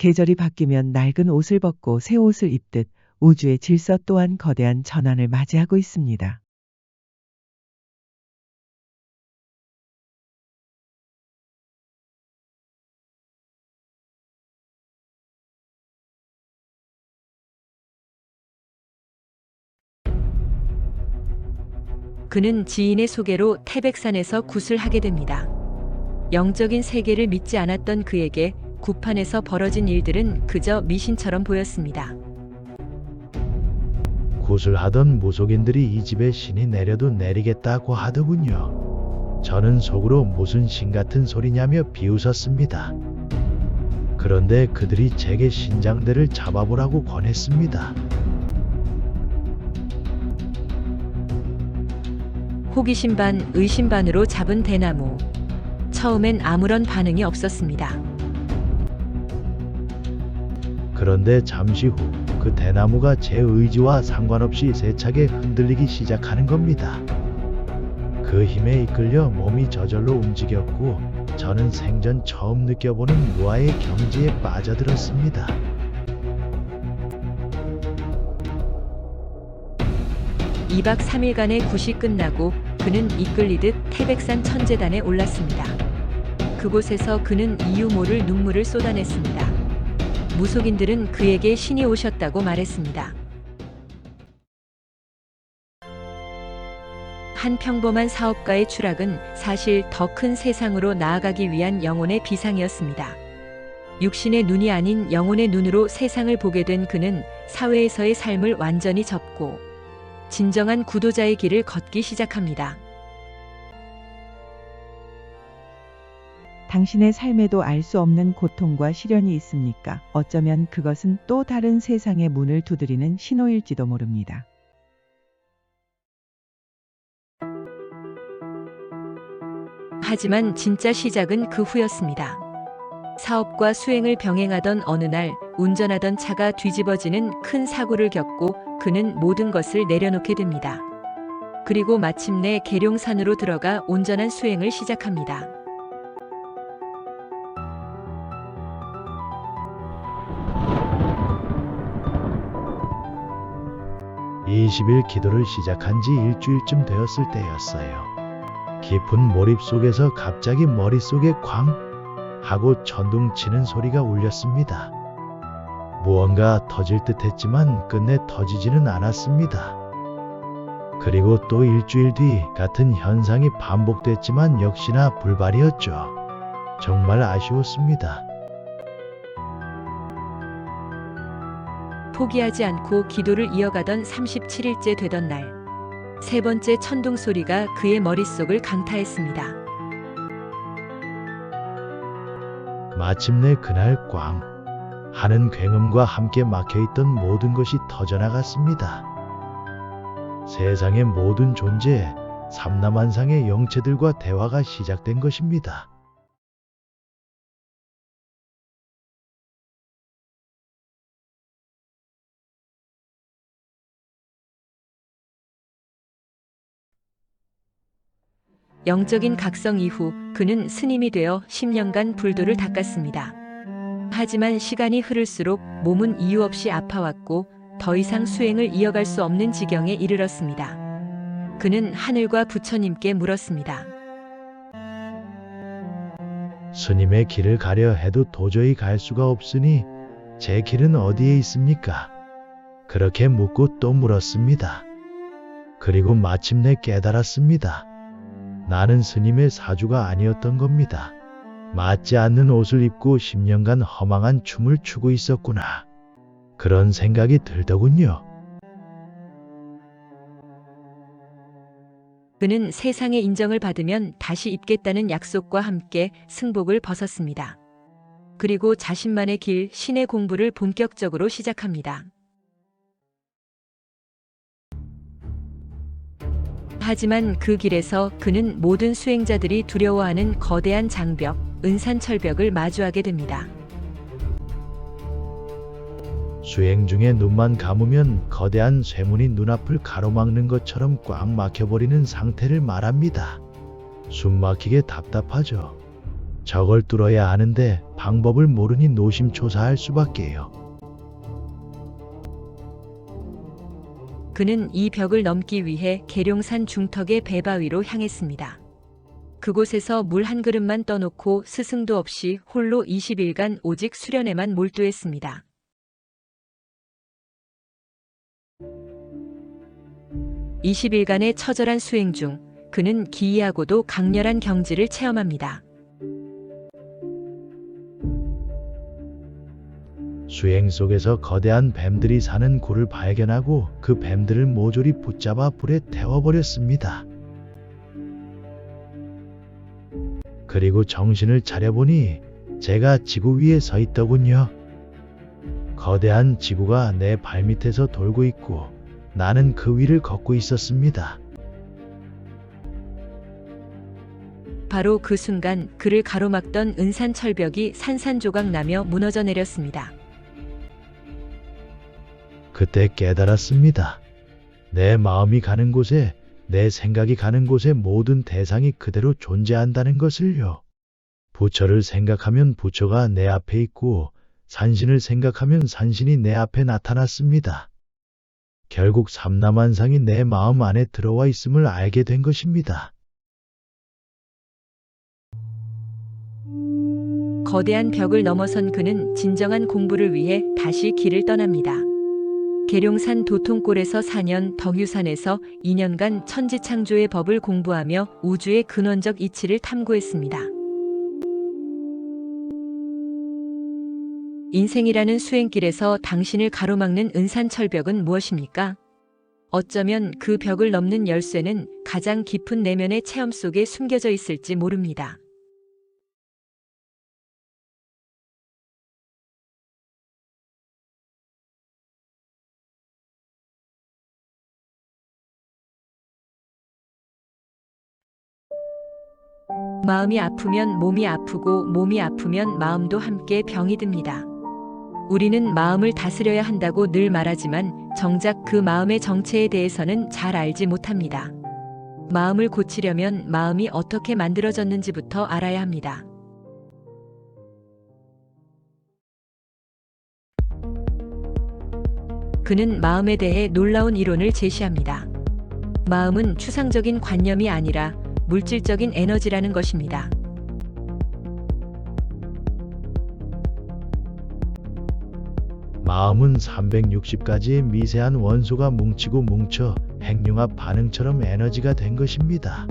계절이 바뀌면 낡은 옷을 벗고 새 옷을 입듯 우주의 질서 또한 거대한 전환을 맞이하고 있습니다. 그는 지인의 소개로 태백산에서 굿을 하게 됩니다. 영적인 세계를 믿지 않았던 그에게 구판에서 벌어진 일들은 그저 미신처럼 보였습니다. 굿을 하던 무속인들이 이 집에 신이 내려도 내리겠다고 하더군요. 저는 속으로 무슨 신 같은 소리냐며 비웃었습니다. 그런데 그들이 제게 신장대를 잡아보라고 권했습니다. 호기심 반 의심 반으로 잡은 대나무. 처음엔 아무런 반응이 없었습니다. 그런데 잠시 후 그 대나무가 제 의지와 상관없이 세차게 흔들리기 시작하는 겁니다. 그 힘에 이끌려 몸이 저절로 움직였고 저는 생전 처음 느껴보는 무아의 경지에 빠져들었습니다. 이 박 3일간의 굿이 끝나고 그는 이끌리듯 태백산 천재단에 올랐습니다. 그곳에서 그는 이유 모를 눈물을 쏟아냈습니다. 무속인들은 그에게 신이 오셨다고 말했습니다. 한 평범한 사업가의 추락은 사실 더 큰 세상으로 나아가기 위한 영혼의 비상이었습니다. 육신의 눈이 아닌 영혼의 눈으로 세상을 보게 된 그는 사회에서의 삶을 완전히 접고 진정한 구도자의 길을 걷기 시작합니다. 당신의 삶에도 알 수 없는 고통과 시련이 있습니까? 어쩌면 그것은 또 다른 세상의 문을 두드리는 신호일지도 모릅니다. 하지만 진짜 시작은 그 후였습니다. 사업과 수행을 병행하던 어느 날 운전하던 차가 뒤집어지는 큰 사고를 겪고 그는 모든 것을 내려놓게 됩니다. 그리고 마침내 계룡산으로 들어가 온전한 수행을 시작합니다. 20일 기도를 시작한 지 일주일쯤 되었을 때였어요. 깊은 몰입 속에서 갑자기 머릿속에 쾅 하고 천둥치는 소리가 울렸습니다. 무언가 터질 듯 했지만 끝내 터지지는 않았습니다. 그리고 또 일주일 뒤 같은 현상이 반복됐지만 역시나 불발이었죠. 정말 아쉬웠습니다. 포기하지 않고 기도를 이어가던 37일째 되던 날, 세 번째 천둥 소리가 그의 머릿속을 강타했습니다. 마침내 그날 꽝 하는 굉음과 함께 막혀있던 모든 것이 터져나갔습니다. 세상의 모든 존재, 삼라만상의 영체들과 대화가 시작된 것입니다. 영적인 각성 이후 그는 스님이 되어 10년간 불도를 닦았습니다. 하지만 시간이 흐를수록 몸은 이유 없이 아파왔고 더 이상 수행을 이어갈 수 없는 지경에 이르렀습니다. 그는 하늘과 부처님께 물었습니다. 스님의 길을 가려 해도 도저히 갈 수가 없으니 제 길은 어디에 있습니까? 그렇게 묻고 또 물었습니다. 그리고 마침내 깨달았습니다. 나는 스님의 사주가 아니었던 겁니다. 맞지 않는 옷을 입고 10년간 허망한 춤을 추고 있었구나. 그런 생각이 들더군요. 그는 세상의 인정을 받으면 다시 입겠다는 약속과 함께 승복을 벗었습니다. 그리고 자신만의 길, 신의 공부를 본격적으로 시작합니다. 하지만 그 길에서 그는 모든 수행자들이 두려워하는 거대한 장벽, 은산철벽을 마주하게 됩니다. 수행 중에 눈만 감으면 거대한 쇠문이 눈앞을 가로막는 것처럼 꽉 막혀버리는 상태를 말합니다. 숨막히게 답답하죠. 저걸 뚫어야 하는데 방법을 모르니 노심초사할 수밖에요. 그는 이 벽을 넘기 위해 계룡산 중턱의 배바위로 향했습니다. 그곳에서 물 한 그릇만 떠놓고 스승도 없이 홀로 20일간 오직 수련에만 몰두했습니다. (20일간의) 처절한 수행 중 그는 기이하고도 강렬한 경지를 체험합니다. 수행 속에서 거대한 뱀들이 사는 굴을 발견하고 그 뱀들을 모조리 붙잡아 불에 태워버렸습니다. 그리고 정신을 차려보니 제가 지구 위에 서 있더군요. 거대한 지구가 내 발밑에서 돌고 있고 나는 그 위를 걷고 있었습니다. 바로 그 순간 그를 가로막던 은산 철벽이 산산조각 나며 무너져 내렸습니다. 그때 깨달았습니다. 내 마음이 가는 곳에, 내 생각이 가는 곳에 모든 대상이 그대로 존재한다는 것을요. 부처를 생각하면 부처가 내 앞에 있고 산신을 생각하면 산신이 내 앞에 나타났습니다. 결국 삼라만상이 내 마음 안에 들어와 있음을 알게 된 것입니다. 거대한 벽을 넘어선 그는 진정한 공부를 위해 다시 길을 떠납니다. 계룡산 도통골에서 4년, 덕유산에서 2년간 천지창조의 법을 공부하며 우주의 근원적 이치를 탐구했습니다. 인생이라는 수행길에서 당신을 가로막는 은산철벽은 무엇입니까? 어쩌면 그 벽을 넘는 열쇠는 가장 깊은 내면의 체험 속에 숨겨져 있을지 모릅니다. 마음이 아프면 몸이 아프고 몸이 아프면 마음도 함께 병이 듭니다. 우리는 마음을 다스려야 한다고 늘 말하지만 정작 그 마음의 정체에 대해서는 잘 알지 못합니다. 마음을 고치려면 마음이 어떻게 만들어졌는지부터 알아야 합니다. 그는 마음에 대해 놀라운 이론을 제시합니다. 마음은 추상적인 관념이 아니라 물질적인 에너지라는 것입니다. 마음은 360가지의 미세한 원소가 뭉치고 뭉쳐 핵융합 반응처럼 에너지가 된 것입니다.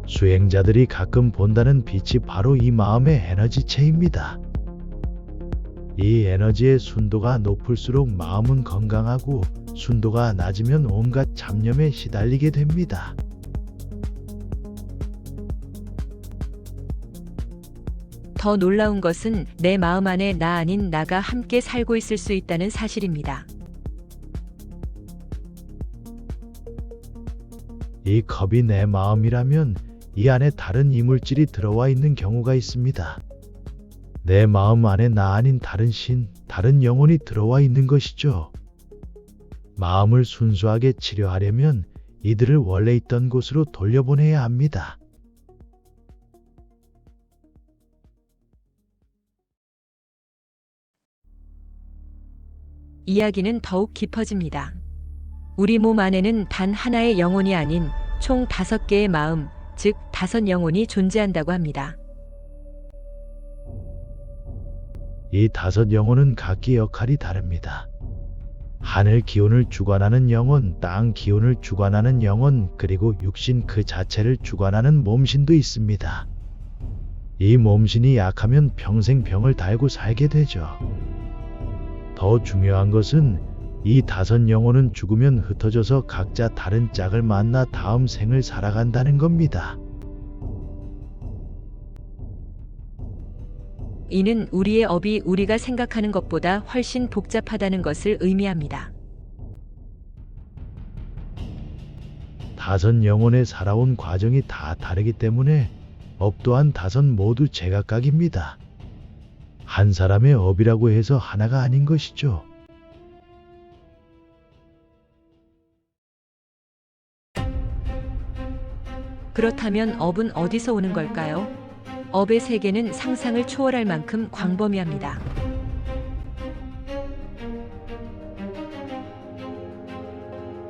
수행자들이 가끔 본다는 빛이 바로 이 마음의 에너지체입니다. 이 에너지의 순도가 높을수록 마음은 건강하고 순도가 낮으면 온갖 잡념에 시달리게 됩니다. 더 놀라운 것은 내 마음 안에 나 아닌 나가 함께 살고 있을 수 있다는 사실입니다. 이 컵이 내 마음이라면 이 안에 다른 이물질이 들어와 있는 경우가 있습니다. 내 마음 안에 나 아닌 다른 신, 다른 영혼이 들어와 있는 것이죠. 마음을 순수하게 치료하려면 이들을 원래 있던 곳으로 돌려보내야 합니다. 이야기는 더욱 깊어집니다. 우리 몸 안에는 단 하나의 영혼이 아닌 총 5개의 마음, 즉 5 영혼이 존재한다고 합니다. 이 5 영혼은 각기 역할이 다릅니다. 하늘 기운을 주관하는 영혼, 땅 기운을 주관하는 영혼, 그리고 육신 그 자체를 주관하는 몸신도 있습니다. 이 몸신이 약하면 평생 병을 달고 살게 되죠. 더 중요한 것은 이 5 영혼은 죽으면 흩어져서 각자 다른 짝을 만나 다음 생을 살아간다는 겁니다. 이는 우리의 업이 우리가 생각하는 것보다 훨씬 복잡하다는 것을 의미합니다. 5 영혼의 살아온 과정이 다 다르기 때문에 업 또한 5 모두 제각각입니다. 한 사람의 업이라고 해서 하나가 아닌 것이죠. 그렇다면 업은 어디서 오는 걸까요? 업의 세계는 상상을 초월할 만큼 광범위합니다.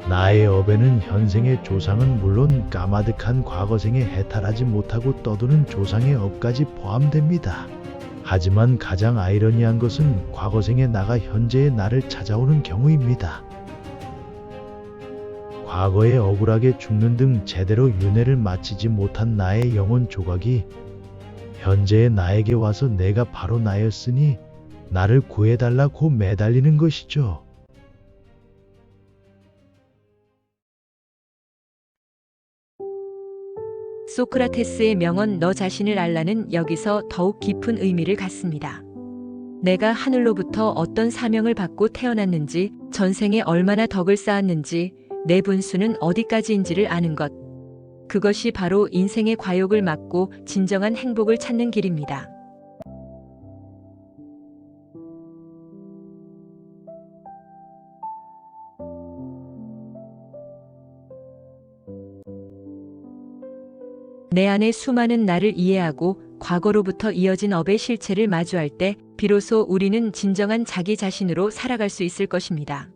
나의 업에는 현생의 조상은 물론 까마득한 과거생에 해탈하지 못하고 떠도는 조상의 업까지 포함됩니다. 하지만 가장 아이러니한 것은 과거생의 나가 현재의 나를 찾아오는 경우입니다. 과거에 억울하게 죽는 등 제대로 윤회를 마치지 못한 나의 영혼 조각이 현재의 나에게 와서 내가 바로 나였으니 나를 구해달라고 매달리는 것이죠. 소크라테스의 명언 너 자신을 알라는 여기서 더욱 깊은 의미를 갖습니다. 내가 하늘로부터 어떤 사명을 받고 태어났는지, 전생에 얼마나 덕을 쌓았는지, 내 분수는 어디까지인지를 아는 것. 그것이 바로 인생의 과욕을 막고 진정한 행복을 찾는 길입니다. 내 안에 수많은 나를 이해하고 과거로부터 이어진 업의 실체를 마주할 때 비로소 우리는 진정한 자기 자신으로 살아갈 수 있을 것입니다.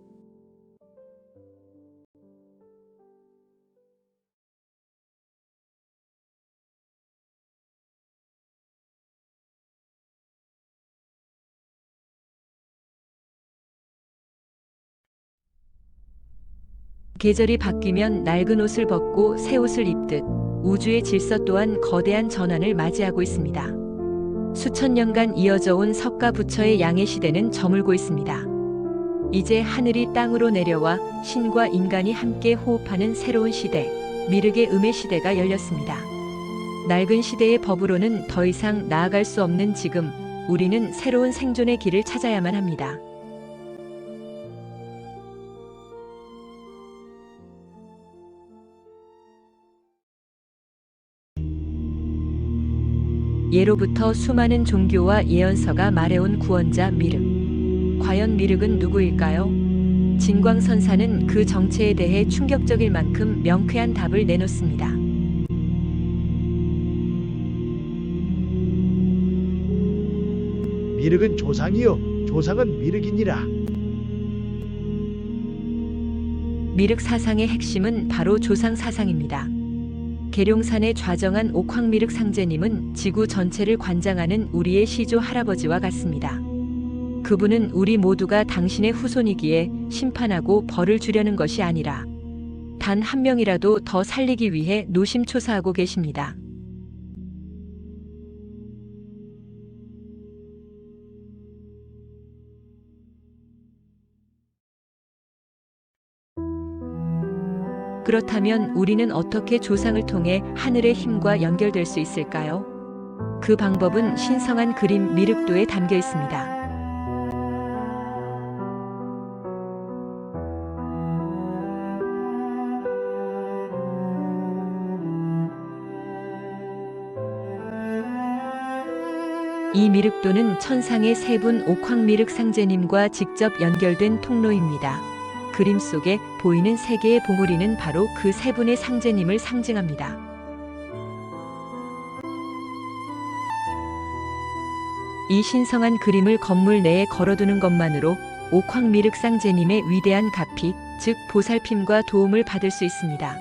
계절이 바뀌면 낡은 옷을 벗고 새 옷을 입듯 우주의 질서 또한 거대한 전환을 맞이하고 있습니다. 수천 년간 이어져 온 석가 부처의 양의 시대는 저물고 있습니다. 이제 하늘이 땅으로 내려와 신과 인간이 함께 호흡하는 새로운 시대, 미륵의 음의 시대가 열렸습니다. 낡은 시대의 법으로는 더 이상 나아갈 수 없는 지금, 우리는 새로운 생존의 길을 찾아야만 합니다. 예로부터 수많은 종교와 예언서가 말해온 구원자 미륵. 과연 미륵은 누구일까요? 진광선사는 그 정체에 대해 충격적일 만큼 명쾌한 답을 내놓습니다. 미륵은 조상이요, 조상은 미륵이니라. 미륵 사상의 핵심은 바로 조상 사상입니다. 계룡산의 좌정한 옥황미륵 상제님은 지구 전체를 관장하는 우리의 시조 할아버지와 같습니다. 그분은 우리 모두가 당신의 후손이기에 심판하고 벌을 주려는 것이 아니라 단 한 명이라도 더 살리기 위해 노심초사하고 계십니다. 그렇다면 우리는 어떻게 조상을 통해 하늘의 힘과 연결될 수 있을까요? 그 방법은 신성한 그림 미륵도에 담겨 있습니다. 이 미륵도는 천상의 세 분 옥황미륵 상제님과 직접 연결된 통로입니다. 그림 속에 보이는 세 개의 봉우리는 바로 그 세 분의 상제님을 상징합니다. 이 신성한 그림을 건물 내에 걸어두는 것만으로 옥황미륵 상제님의 위대한 가피, 즉 보살핌과 도움을 받을 수 있습니다.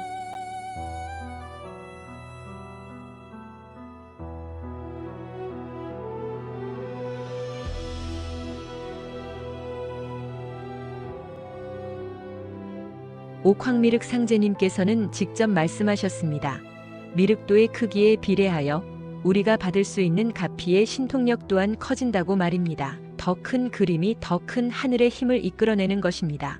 옥황미륵 상제님께서는 직접 말씀하셨습니다. 미륵도의 크기에 비례하여 우리가 받을 수 있는 가피의 신통력 또한 커진다고 말입니다. 더 큰 그림이 더 큰 하늘의 힘을 이끌어내는 것입니다.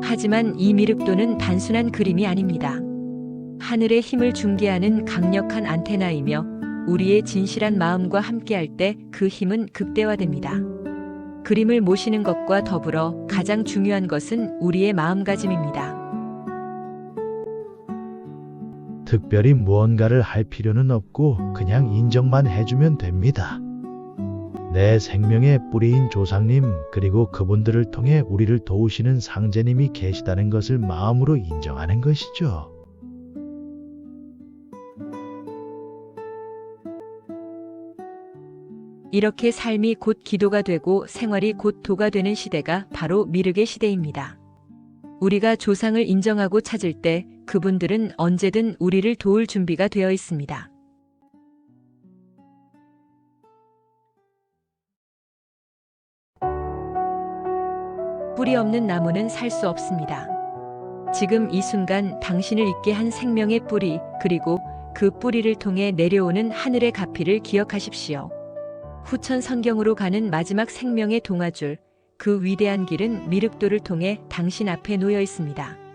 하지만 이 미륵도는 단순한 그림이 아닙니다. 하늘의 힘을 중계하는 강력한 안테나이며 우리의 진실한 마음과 함께할 때 그 힘은 극대화됩니다. 그림을 모시는 것과 더불어 가장 중요한 것은 우리의 마음가짐입니다. 특별히 무언가를 할 필요는 없고 그냥 인정만 해주면 됩니다. 내 생명의 뿌리인 조상님 그리고 그분들을 통해 우리를 도우시는 상제님이 계시다는 것을 마음으로 인정하는 것이죠. 이렇게 삶이 곧 기도가 되고 생활이 곧 도가 되는 시대가 바로 미륵의 시대입니다. 우리가 조상을 인정하고 찾을 때 그분들은 언제든 우리를 도울 준비가 되어 있습니다. 뿌리 없는 나무는 살 수 없습니다. 지금 이 순간 당신을 있게 한 생명의 뿌리, 그리고 그 뿌리를 통해 내려오는 하늘의 가피를 기억하십시오. 후천 성경으로 가는 마지막 생명의 동화줄, 그 위대한 길은 미륵도를 통해 당신 앞에 놓여 있습니다.